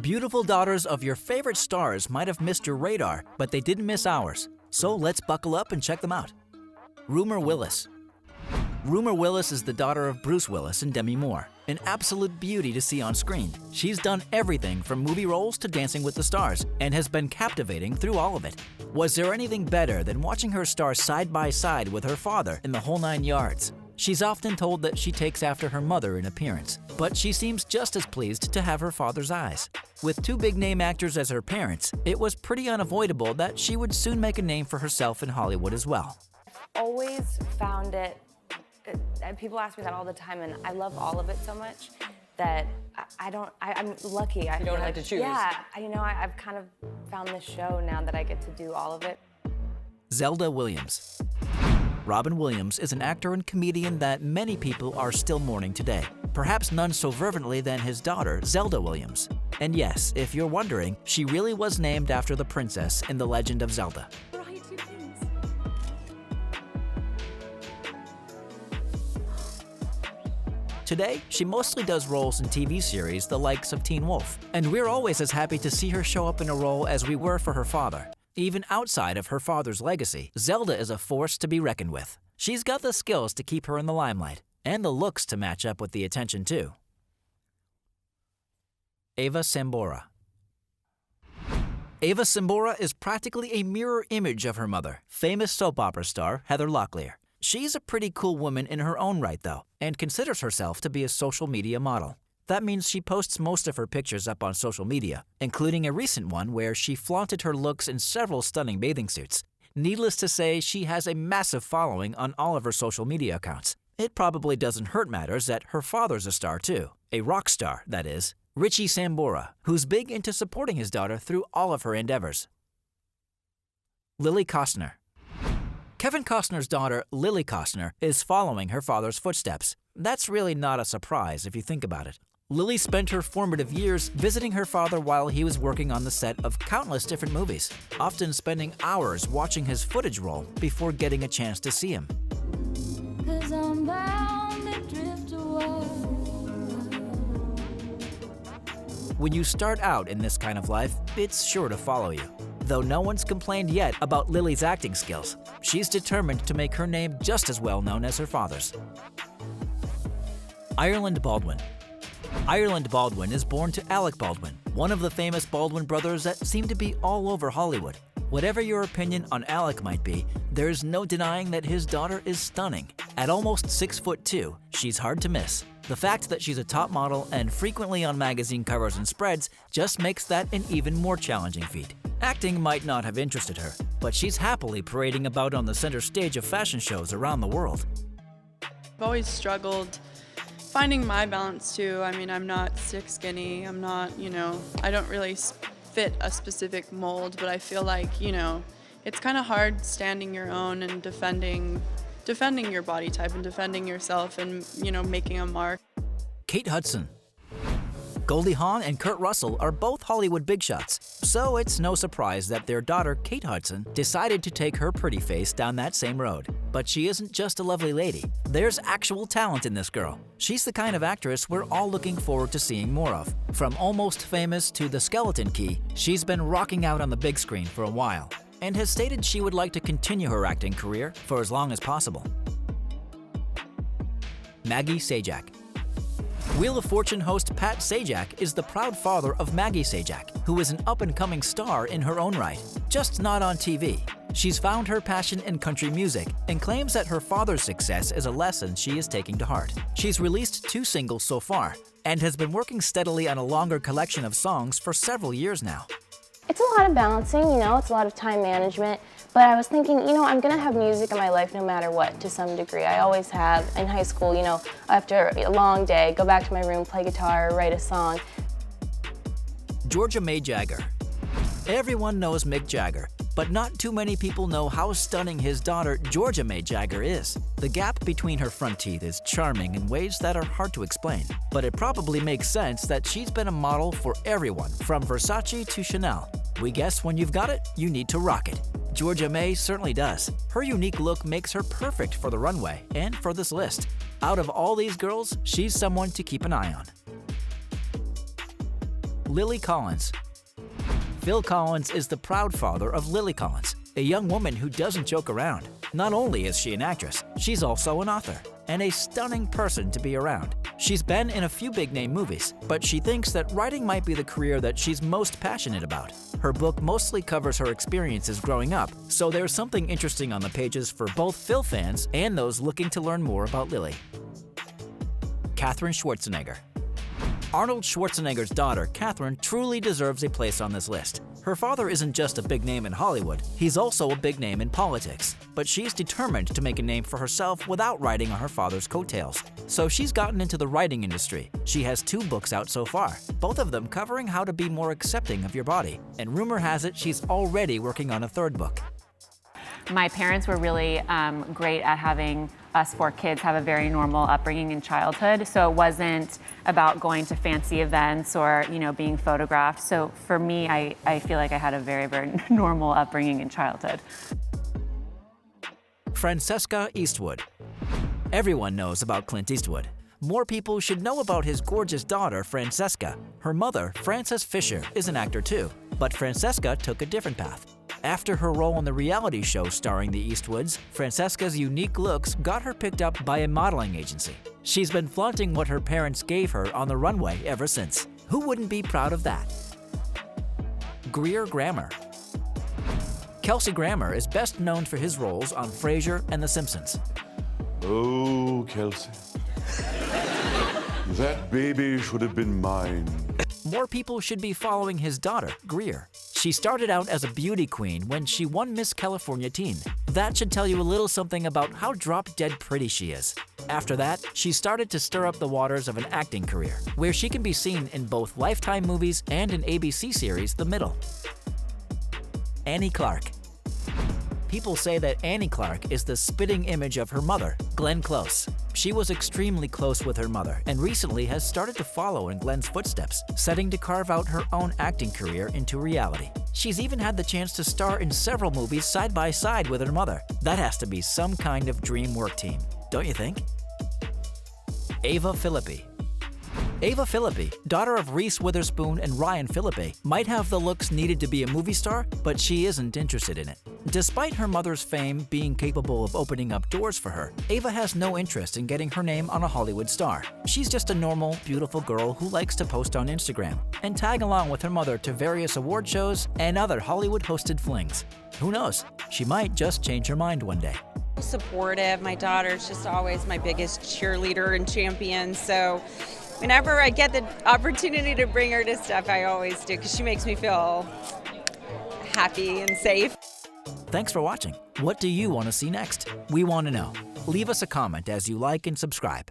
Beautiful daughters of your favorite stars might have missed your radar, but they didn't miss ours. So let's buckle up and check them out. Rumer Willis. Rumer Willis is the daughter of Bruce Willis and Demi Moore, an absolute beauty to see on screen. She's done everything from movie roles to Dancing with the Stars and has been captivating through all of it. Was there anything better than watching her star side by side with her father in the whole 9 yards? She's often told that she takes after her mother in appearance, but she seems just as pleased to have her father's eyes. With 2 big-name actors as her parents, it was pretty unavoidable that she would soon make a name for herself in Hollywood as well. Always found it, people ask me that all the time, and I love all of it so much that I'm lucky. You don't like to choose. Yeah, I've kind of found this show now that I get to do all of it. Zelda Williams. Robin Williams is an actor and comedian that many people are still mourning today, perhaps none so fervently than his daughter, Zelda Williams. And yes, if you're wondering, she really was named after the princess in The Legend of Zelda. Today, she mostly does roles in TV series the likes of Teen Wolf, and we're always as happy to see her show up in a role as we were for her father. Even outside of her father's legacy, Zelda is a force to be reckoned with. She's got the skills to keep her in the limelight, and the looks to match up with the attention too. Ava Sambora. Ava Sambora is practically a mirror image of her mother, famous soap opera star Heather Locklear. She's a pretty cool woman in her own right though, and considers herself to be a social media model. That means she posts most of her pictures up on social media, including a recent one where she flaunted her looks in several stunning bathing suits. Needless to say, she has a massive following on all of her social media accounts. It probably doesn't hurt matters that her father's a star too, a rock star, that is, Richie Sambora, who's big into supporting his daughter through all of her endeavors. Lily Costner. Kevin Costner's daughter, Lily Costner, is following her father's footsteps. That's really not a surprise if you think about it. Lily spent her formative years visiting her father while he was working on the set of countless different movies, often spending hours watching his footage roll before getting a chance to see him. 'Cause I'm bound to drift away. When you start out in this kind of life, it's sure to follow you. Though no one's complained yet about Lily's acting skills, she's determined to make her name just as well known as her father's. Ireland Baldwin. Ireland Baldwin is born to Alec Baldwin, one of the famous Baldwin brothers that seem to be all over Hollywood. Whatever your opinion on Alec might be, there's no denying that his daughter is stunning. At almost 6'2", she's hard to miss. The fact that she's a top model and frequently on magazine covers and spreads just makes that an even more challenging feat. Acting might not have interested her, but she's happily parading about on the center stage of fashion shows around the world. I've always struggled finding my balance too. I mean, I'm not sick skinny, I'm not, I don't really fit a specific mold, but I feel like, it's kind of hard standing your own and defending your body type and defending yourself and, making a mark. Kate Hudson. Goldie Hawn and Kurt Russell are both Hollywood big shots, so it's no surprise that their daughter, Kate Hudson, decided to take her pretty face down that same road. But she isn't just a lovely lady. There's actual talent in this girl. She's the kind of actress we're all looking forward to seeing more of. From Almost Famous to The Skeleton Key, she's been rocking out on the big screen for a while, and has stated she would like to continue her acting career for as long as possible. Maggie Sajac. Wheel of Fortune host Pat Sajak is the proud father of Maggie Sajak, who is an up-and-coming star in her own right, just not on TV. She's found her passion in country music and claims that her father's success is a lesson she is taking to heart. She's released 2 singles so far and has been working steadily on a longer collection of songs for several years now. It's a lot of balancing, it's a lot of time management, but I was thinking, I'm gonna have music in my life no matter what, to some degree. I always have. In high school, after a long day, go back to my room, play guitar, write a song. Georgia May Jagger. Everyone knows Mick Jagger, but not too many people know how stunning his daughter, Georgia May Jagger, is. The gap between her front teeth is charming in ways that are hard to explain, but it probably makes sense that she's been a model for everyone, from Versace to Chanel. We guess when you've got it, you need to rock it. Georgia May certainly does. Her unique look makes her perfect for the runway and for this list. Out of all these girls, she's someone to keep an eye on. Lily Collins. Phil Collins is the proud father of Lily Collins, a young woman who doesn't joke around. Not only is she an actress, she's also an author, and a stunning person to be around. She's been in a few big-name movies, but she thinks that writing might be the career that she's most passionate about. Her book mostly covers her experiences growing up, so there's something interesting on the pages for both Phil fans and those looking to learn more about Lily. Katherine Schwarzenegger. Arnold Schwarzenegger's daughter, Katherine, truly deserves a place on this list. Her father isn't just a big name in Hollywood, he's also a big name in politics. But she's determined to make a name for herself without riding on her father's coattails. So she's gotten into the writing industry. She has 2 books out so far, both of them covering how to be more accepting of your body. And rumor has it she's already working on a 3rd book. My parents were really great at having us 4 kids have a very normal upbringing in childhood. So it wasn't about going to fancy events or, being photographed. So for me, I feel like I had a very, very normal upbringing in childhood. Francesca Eastwood. Everyone knows about Clint Eastwood. More people should know about his gorgeous daughter, Francesca. Her mother, Frances Fisher, is an actor too, but Francesca took a different path. After her role on the reality show starring the Eastwoods, Francesca's unique looks got her picked up by a modeling agency. She's been flaunting what her parents gave her on the runway ever since. Who wouldn't be proud of that? Greer Grammer. Kelsey Grammer is best known for his roles on Frasier and The Simpsons. Oh, Kelsey. That baby should have been mine. More people should be following his daughter, Greer. She started out as a beauty queen when she won Miss California Teen. That should tell you a little something about how drop-dead pretty she is. After that, she started to stir up the waters of an acting career, where she can be seen in both Lifetime movies and an ABC series, The Middle. Annie Clark. People say that Annie Clark is the spitting image of her mother, Glenn Close. She was extremely close with her mother and recently has started to follow in Glenn's footsteps, setting to carve out her own acting career into reality. She's even had the chance to star in several movies side by side with her mother. That has to be some kind of dream work team, don't you think? Ava Phillippe. Ava Phillippe, daughter of Reese Witherspoon and Ryan Phillippe, might have the looks needed to be a movie star, but she isn't interested in it. Despite her mother's fame being capable of opening up doors for her, Ava has no interest in getting her name on a Hollywood star. She's just a normal, beautiful girl who likes to post on Instagram and tag along with her mother to various award shows and other Hollywood-hosted flings. Who knows? She might just change her mind one day. Supportive. My daughter's just always my biggest cheerleader and champion, so whenever I get the opportunity to bring her to stuff, I always do, because she makes me feel happy and safe. Thanks for watching. What do you want to see next? We want to know. Leave us a comment as you like and subscribe.